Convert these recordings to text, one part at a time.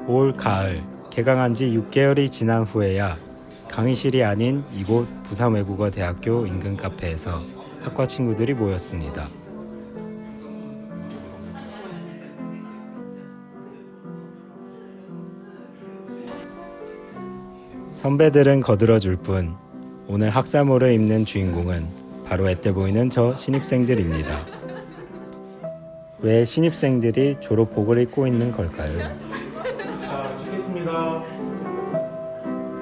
올 가을 개강한 지 6개월이 지난 후에야 강의실이 아닌 이곳 부산외국어대학교 인근 카페에서 학과 친구들이 모였습니다. 선배들은 거들어줄 뿐 오늘 학사모를 입는 주인공은 바로 앳돼 보이는 저 신입생들입니다. 왜 신입생들이 졸업복을 입고 있는 걸까요? 자, 치겠습니다.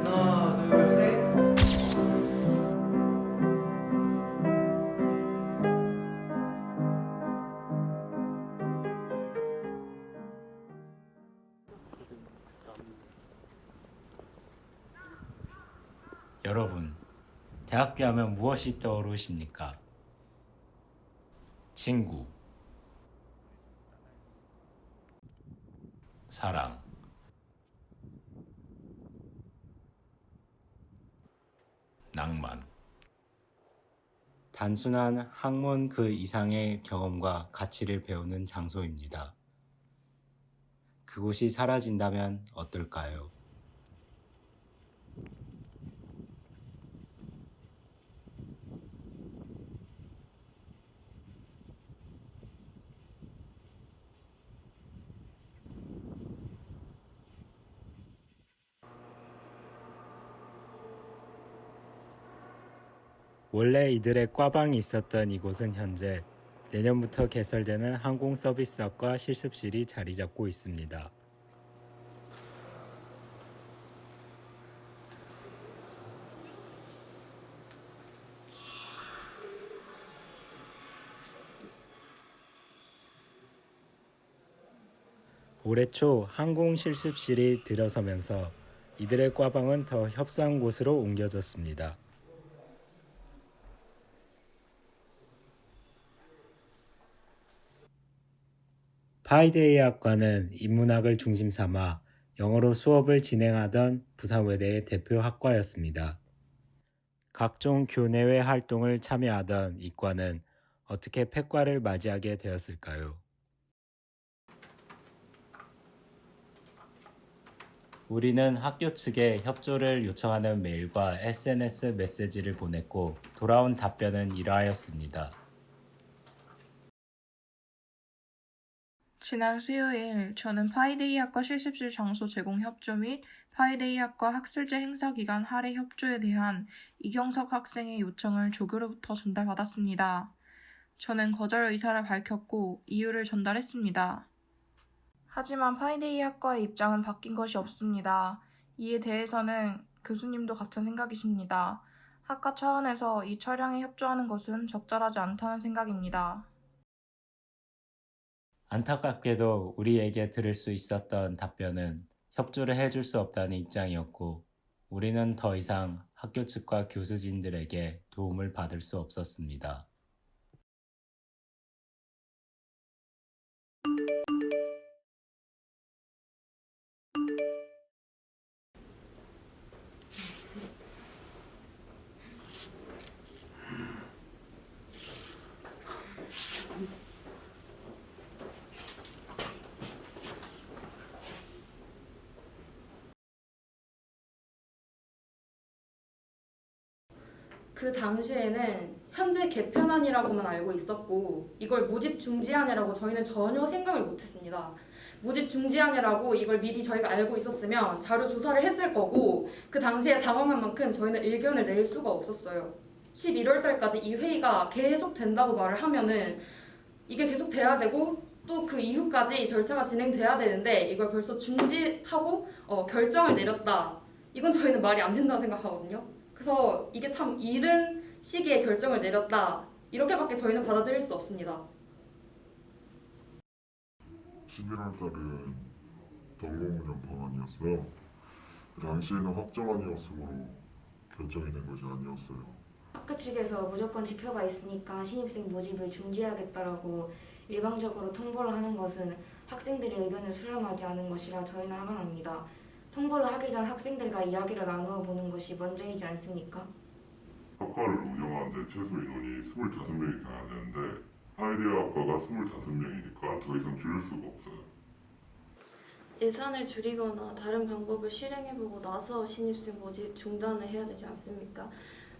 하나, 둘, 셋. 여러분, 대학교 하면 무엇이 떠오르십니까? 친구, 사랑, 낭만. 단순한 학문 그 이상의 경험과 가치를 배우는 장소입니다. 그곳이 사라진다면 어떨까요? 원래 이들의 과방이 있었던 이곳은 현재 내년부터 개설되는 항공서비스학과 실습실이 자리 잡고 있습니다. 올해 초 항공실습실이 들어서면서 이들의 과방은 더 협소한 곳으로 옮겨졌습니다. 파이데이 학과는 인문학을 중심 삼아 영어로 수업을 진행하던 부산외대의 대표 학과였습니다. 각종 교내외 활동을 참여하던 이과는 어떻게 폐과를 맞이하게 되었을까요? 우리는 학교 측에 협조를 요청하는 메일과 SNS 메시지를 보냈고 돌아온 답변은 이러하였습니다. 지난 수요일 저는 파이데이 학과 실습실 장소 제공 협조 및 파이데이 학과 학술제 행사 기간 할애 협조에 대한 이경석 학생의 요청을 조교로부터 전달받았습니다. 저는 거절 의사를 밝혔고 이유를 전달했습니다. 하지만 파이데이 학과의 입장은 바뀐 것이 없습니다. 이에 대해서는 교수님도 같은 생각이십니다. 학과 차원에서 이 촬영에 협조하는 것은 적절하지 않다는 생각입니다. 안타깝게도 우리에게 들을 수 있었던 답변은 협조를 해줄 수 없다는 입장이었고 우리는 더 이상 학교 측과 교수진들에게 도움을 받을 수 없었습니다. 그 당시에는 현재 개편안이라고만 알고 있었고 이걸 모집 중지안이라고 저희는 전혀 생각을 못했습니다. 모집 중지안이라고 이걸 미리 저희가 알고 있었으면 자료 조사를 했을 거고 그 당시에 당황한 만큼 저희는 의견을 낼 수가 없었어요. 11월 달까지 이 회의가 계속 된다고 말을 하면은 이게 계속 돼야 되고 또 그 이후까지 절차가 진행돼야 되는데 이걸 벌써 중지하고 결정을 내렸다. 이건 저희는 말이 안 된다고 생각하거든요. 그래서 이게 참 이른 시기에 결정을 내렸다. 이렇게밖에 저희는 받아들일 수 없습니다. 11월 달은 동공운영 방안이었어요. 그 당시에는 확정안이었으므로 결정이 된 것이 아니었어요. 학교 측에서 무조건 지표가 있으니까 신입생 모집을 중지하겠다라고 일방적으로 통보를 하는 것은 학생들의 의견을 수렴하지 않은 것이라 저희는 화가 납니다. 통보를 하기 전 학생들과 이야기를 나누어 보는 것이 먼저이지 않습니까? 학과를 운영하는데 최소 인원이 25명이 돼야 되는데 파이데이 학과가 25명이니까 더 이상 줄일 수가 없어요. 예산을 줄이거나 다른 방법을 실행해보고 나서 신입생 모집 중단을 해야 되지 않습니까?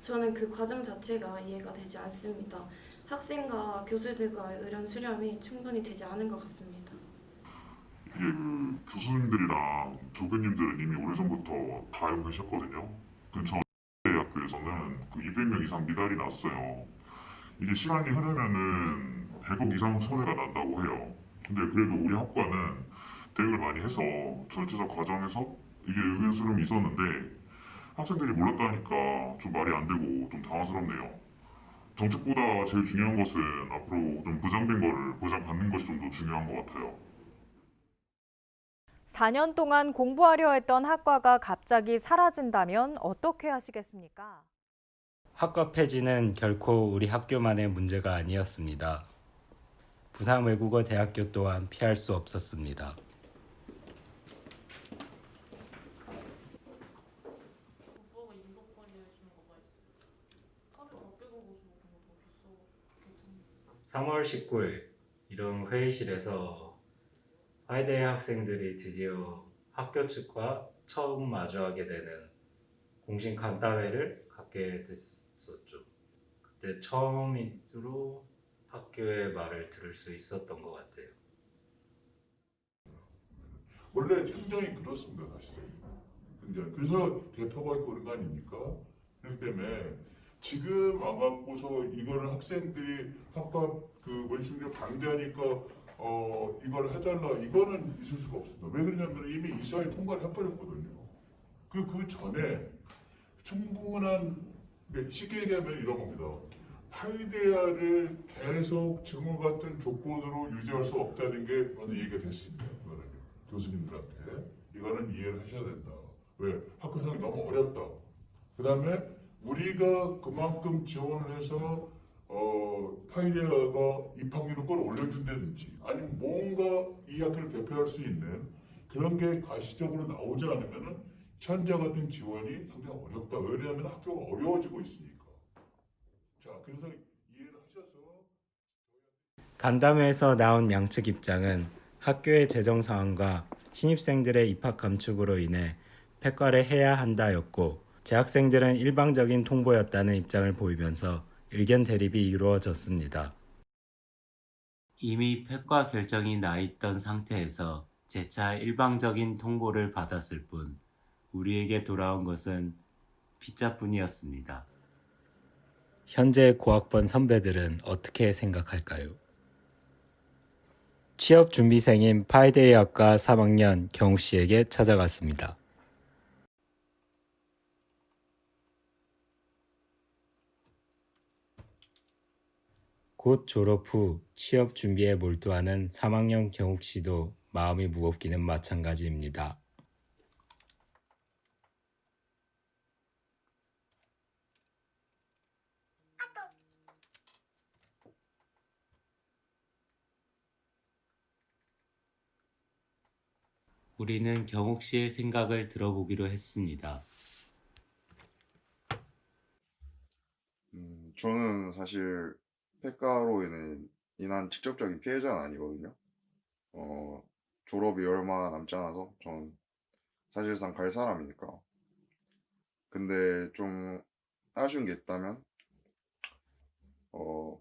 저는 그 과정 자체가 이해가 되지 않습니다. 학생과 교수들과의 의견 수렴이 충분히 되지 않은 것 같습니다. 이게 그 교수님들이랑 조교님들은 이미 오래전부터 다 알고 계셨거든요. 근처 대학교에서는 그 200명 이상 미달이 났어요. 이게 시간이 흐르면은 100억 이상 손해가 난다고 해요. 근데 그래도 우리 학과는 대응을 많이 해서 절차적 과정에서 이게 의견 수렴이 있었는데 학생들이 몰랐다니까 좀 말이 안 되고 좀 당황스럽네요. 정책보다 제일 중요한 것은 앞으로 좀 보장된 거를 보장받는 것이 좀 더 중요한 것 같아요. 4년 동안 공부하려 했던 학과가 갑자기 사라진다면 어떻게 하시겠습니까? 학과 폐지는 결코 우리 학교만의 문제가 아니었습니다. 부산외국어대학교 또한 피할 수 없었습니다. 오빠가 인덕 관리해 주는 거가 있어. 하루 더 빼먹어서 먹는 거 더 비싸. 괜찮아. 3월 19일 이런 회의실에서 화이대 학생들이 드디어 학교 측과 처음 마주하게 되는 공식 간담회를 갖게 됐었죠. 그때 처음으로 학교의 말을 들을 수 있었던 것 같아요. 원래 현장이 그렇습니다, 사실. 굉장히. 그래서 대표가 있고 그런 거 아닙니까? 그렇기 때문에 지금 와갖고서 이거를 학생들이 학과 그 원심력 강제하니까 이걸 해달라 이거는 있을 수가 없습니다. 왜 그러냐면 이미 이 사회 통과를 해버렸거든요. 그 전에 충분한 쉽게 얘기하면 이런 겁니다. 파이데아를 계속 지금 같은 조건으로 유지할 수 없다는 게 먼저 얘기가 됐습니다. 이거는 교수님들한테 이거는 이해를 하셔야 된다. 왜? 학교 생활이 너무 어렵다. 그 다음에 우리가 그만큼 지원을 해서 파이데아가 입학률을 끌어올려준다든지 아니면 뭔가 이 학교를 대표할 수 있는 그런 게 가시적으로 나오지 않으면은 현재 같은 지원이 상당히 어렵다. 왜냐하면 학교가 어려워지고 있으니까. 자, 그래서 이해를 하셔서 간담회에서 나온 양측 입장은 학교의 재정 상황과 신입생들의 입학 감축으로 인해 폐과를 해야 한다였고 재학생들은 일방적인 통보였다는 입장을 보이면서 의견 대립이 이루어졌습니다. 이미 폐과 결정이 나 있던 상태에서 재차 일방적인 통보를 받았을 뿐 우리에게 돌아온 것은 피자뿐이었습니다. 현재 고학번 선배들은 어떻게 생각할까요? 취업 준비생인 파이데이학과 3학년 경욱 씨에게 찾아갔습니다. 곧 졸업 후 취업 준비에 몰두하는 3학년 경욱 씨도 마음이 무겁기는 마찬가지입니다. 우리는 경욱 씨의 생각을 들어보기로 했습니다. 저는 사실 폐가로 인한 직접적인 피해자는 아니거든요. 졸업이 얼마 남지 않아서 전 사실상 갈 사람이니까. 근데 좀 아쉬운 게 있다면,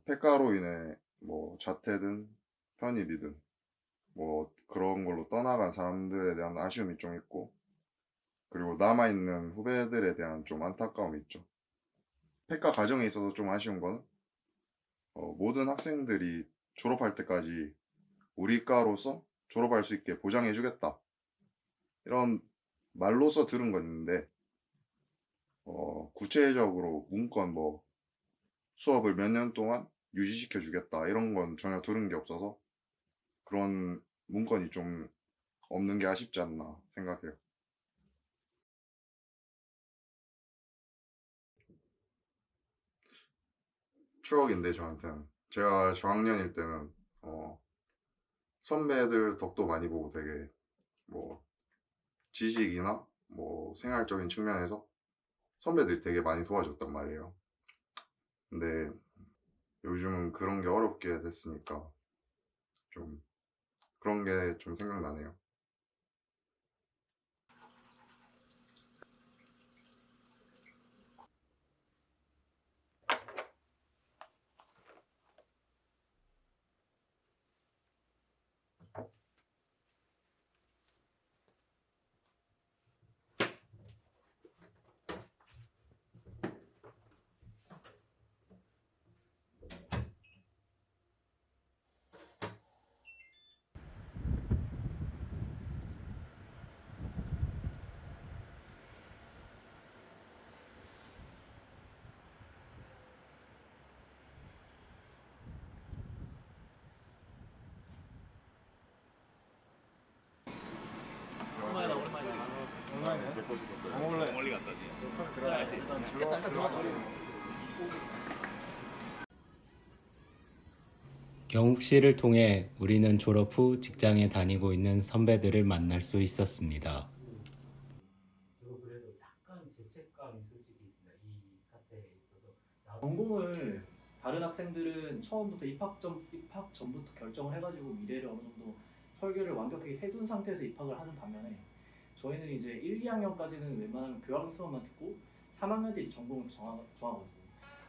폐가로 인해 뭐 자퇴든 편입이든 뭐 그런 걸로 떠나간 사람들에 대한 아쉬움이 좀 있고, 그리고 남아있는 후배들에 대한 좀 안타까움이 있죠. 폐가 과정에 있어서 좀 아쉬운 건 모든 학생들이 졸업할 때까지 우리 과로서 졸업할 수 있게 보장해주겠다 이런 말로서 들은 건 있는데 구체적으로 문건 뭐 수업을 몇 년 동안 유지시켜 주겠다 이런 건 전혀 들은 게 없어서 그런 문건이 좀 없는 게 아쉽지 않나 생각해요. 추억인데 저한테는 제가 저학년일 때는 선배들 덕도 많이 보고 되게 뭐 지식이나 뭐 생활적인 측면에서 선배들이 되게 많이 도와줬단 말이에요. 근데 요즘은 그런 게 어렵게 됐으니까 좀 그런 게 좀 생각나네요. 경욱 씨를 통해 우리는 졸업 후 직장에 다니고 있는 선배들을 만날 수 있었습니다. 그래서 약간 죄책감이 솔직히 있습니다. 이 사태에 있어서. 전공을 다른 학생들은 처음부터 입학 전부터 결정을 해가지고 미래를 어느 정도 설계를 완벽하게 해둔 상태에서 입학을 하는 반면에 저희는 이제 1, 2학년까지는 웬만하면 교양 수업만 듣고 3학년 때 전공을 정하거든요.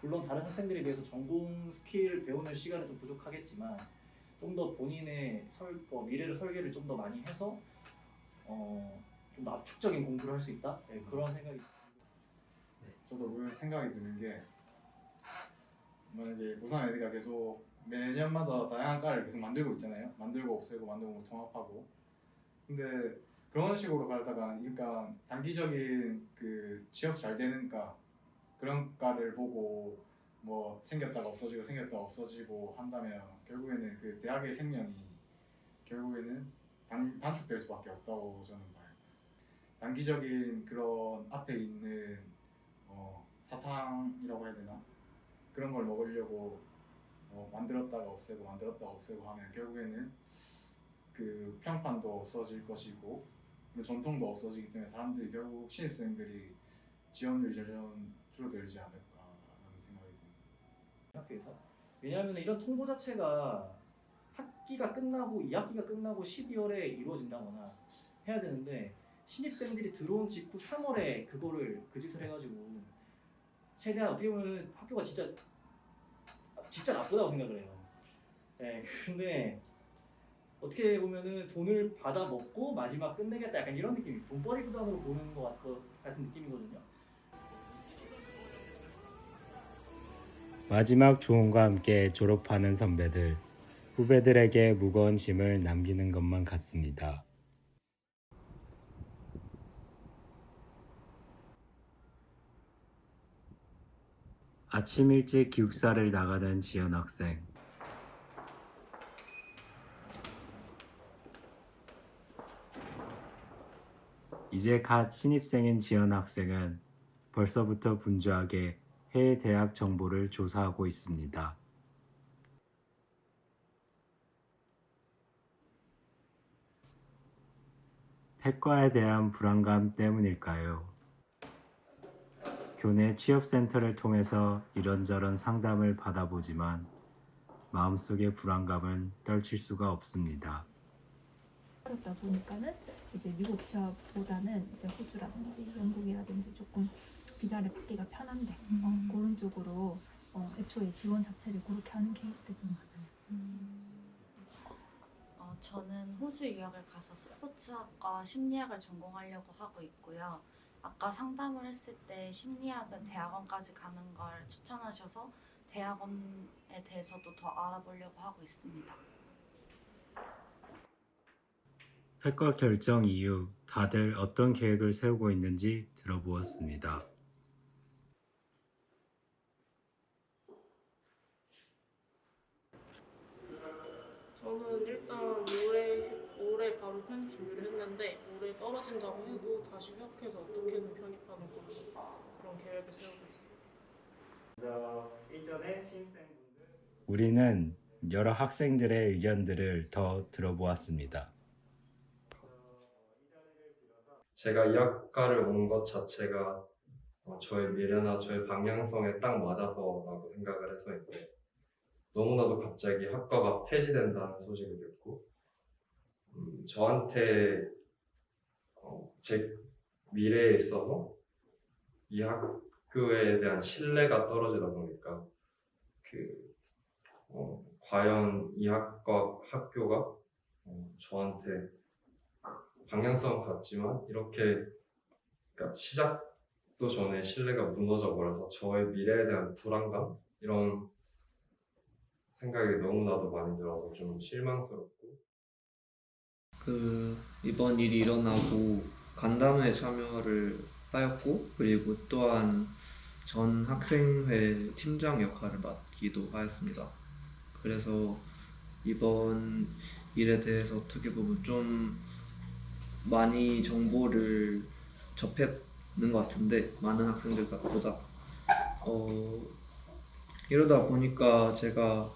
물론 다른 학생들에 비해서 전공 스킬을 배우는 시간은 좀 부족하겠지만 좀 더 본인의 미래를 설계를 좀 더 많이 해서 좀 더 압축적인 공부를 할 수 있다? 네, 그런 생각이 듭니다. 저도 그 생각이 드는 게 만약에 부산 애들가 계속 매년마다 다양한 과를 계속 만들고 있잖아요. 만들고 없애고 만들고 통합하고. 근데 그런 식으로 가다가 그러니까 단기적인 그 취업 잘 되는 과 그런 과를 보고 뭐 생겼다가 없어지고 한다면 결국에는 그 대학의 생명이 결국에는 단축될 수밖에 없다고 저는 봐요. 단기적인 그런 앞에 있는 사탕이라고 해야 되나? 그런 걸 먹으려고 만들었다가 없애고 하면 결국에는 그 평판도 없어질 것이고 전통도 없어지기 때문에 사람들이 결국 신입생들이 지원율이 점점 줄어들지 않을까라는 생각이 듭니다. 학교에서 왜냐하면 이런 통보 자체가 학기가 끝나고 2학기가 끝나고 12월에 이루어진다거나 해야 되는데 신입생들이 들어온 직후 3월에 그 짓을 해가지고 최대한 어떻게 보면 학교가 진짜 나쁘다고 생각을 해요. 네, 근데 어떻게 보면은 돈을 받아 먹고 마지막 끝내겠다 약간 이런 느낌이 돈벌이 수단으로 보는 것 같은 느낌이거든요. 마지막 조언과 함께 졸업하는 선배들, 후배들에게 무거운 짐을 남기는 것만 같습니다. 아침 일찍 기숙사를 나가는 지연 학생. 이제 갓 신입생인 지연 학생은 벌써부터 분주하게 해외 대학 정보를 조사하고 있습니다. 폐과에 대한 불안감 때문일까요? 교내 취업센터를 통해서 이런저런 상담을 받아보지만 마음속의 불안감은 떨칠 수가 없습니다. 어렵다 보니까는 이제 미국 취업보다는 이제 호주라든지 영국이라든지 조금 비자를 받기가 편한데 그런 쪽으로 애초에 지원 자체를 그렇게 하는 케이스들도 많아요. 저는 호주 유학을 가서 스포츠학과 심리학을 전공하려고 하고 있고요. 아까 상담을 했을 때 심리학은 대학원까지 가는 걸 추천하셔서 대학원에 대해서도 더 알아보려고 하고 있습니다. 폐과 결정 이후 다들 어떤 계획을 세우고 있는지 들어보았습니다. 저는 일단 올해 바로 편입 준비를 했는데 올해 떨어진다고 해도 다시 휴학해서 어떻게든 편입하는 그런 계획을 세우고 있습니다. 일전에 신입생분들 우리는 여러 학생들의 의견들을 더 들어보았습니다. 제가 이 학과를 온 것 자체가 저의 미래나 저의 방향성에 딱 맞아서라고 생각을 했었는데 너무나도 갑자기 학과가 폐지된다는 소식을 듣고 저한테 제 미래에 있어서 이 학교에 대한 신뢰가 떨어지다 보니까 과연 이 학교가 저한테 방향성 같지만 이렇게 그러니까 시작도 전에 신뢰가 무너져 버려서 저의 미래에 대한 불안감 이런 생각이 너무나도 많이 들어서 좀 실망스럽고 이번 일이 일어나고 간담회 참여를 하였고 그리고 또한 전 학생회 팀장 역할을 맡기도 하였습니다. 그래서 이번 일에 대해서 어떻게 보면 좀 많이 정보를 접했는 것 같은데 많은 학생들보다 이러다 보니까 제가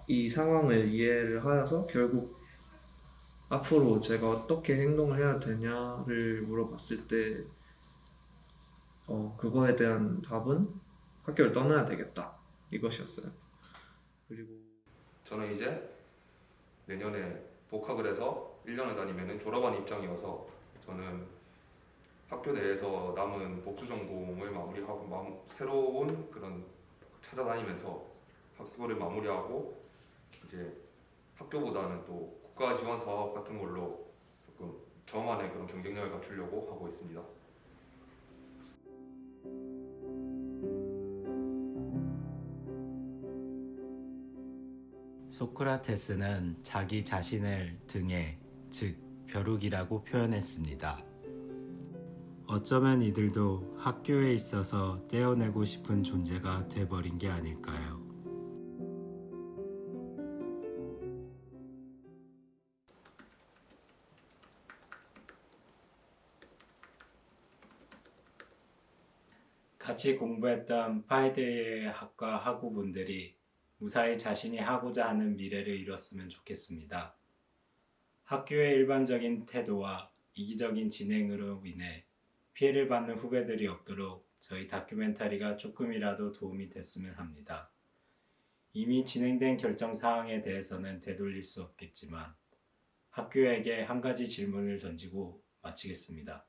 이 상황을 이해를 하여서 결국 앞으로 제가 어떻게 행동을 해야 되냐를 물어봤을 때 그거에 대한 답은 학교를 떠나야 되겠다 이것이었어요. 그리고 저는 이제 내년에 복학을 해서 1년을 다니면 졸업한 입장이어서 저는 학교 내에서 남은 복수 전공을 마무리하고 새로운 그런 찾아다니면서 학교를 마무리하고 이제 학교보다는 또 국가 지원 사업 같은 걸로 조금 저만의 그런 경쟁력을 갖추려고 하고 있습니다. 소크라테스는 자기 자신을 등에, 즉 벼룩이라고 표현했습니다. 어쩌면 이들도 학교에 있어서 떼어내고 싶은 존재가 돼버린 게 아닐까요? 같이 공부했던 파이데이의 학과 학우분들이 무사히 자신이 하고자 하는 미래를 이뤘으면 좋겠습니다. 학교의 일반적인 태도와 이기적인 진행으로 인해 피해를 받는 후배들이 없도록 저희 다큐멘터리가 조금이라도 도움이 됐으면 합니다. 이미 진행된 결정사항에 대해서는 되돌릴 수 없겠지만 학교에게 한 가지 질문을 던지고 마치겠습니다.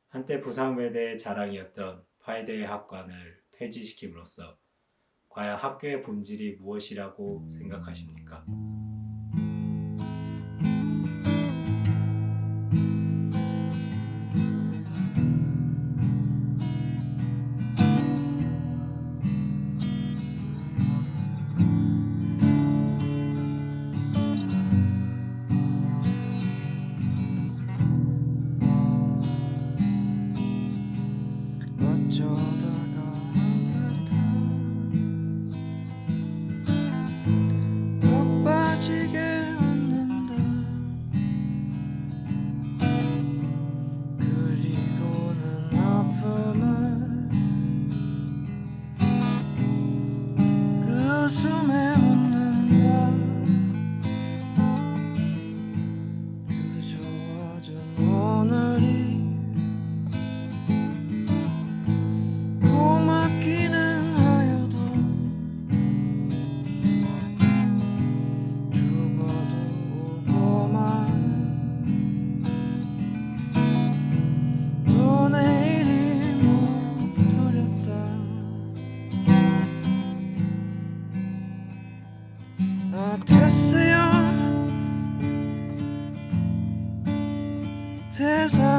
한때 부산외대의 자랑이었던 파이데이 학관을 폐지시킴으로써 과연 학교의 본질이 무엇이라고 생각하십니까? 세상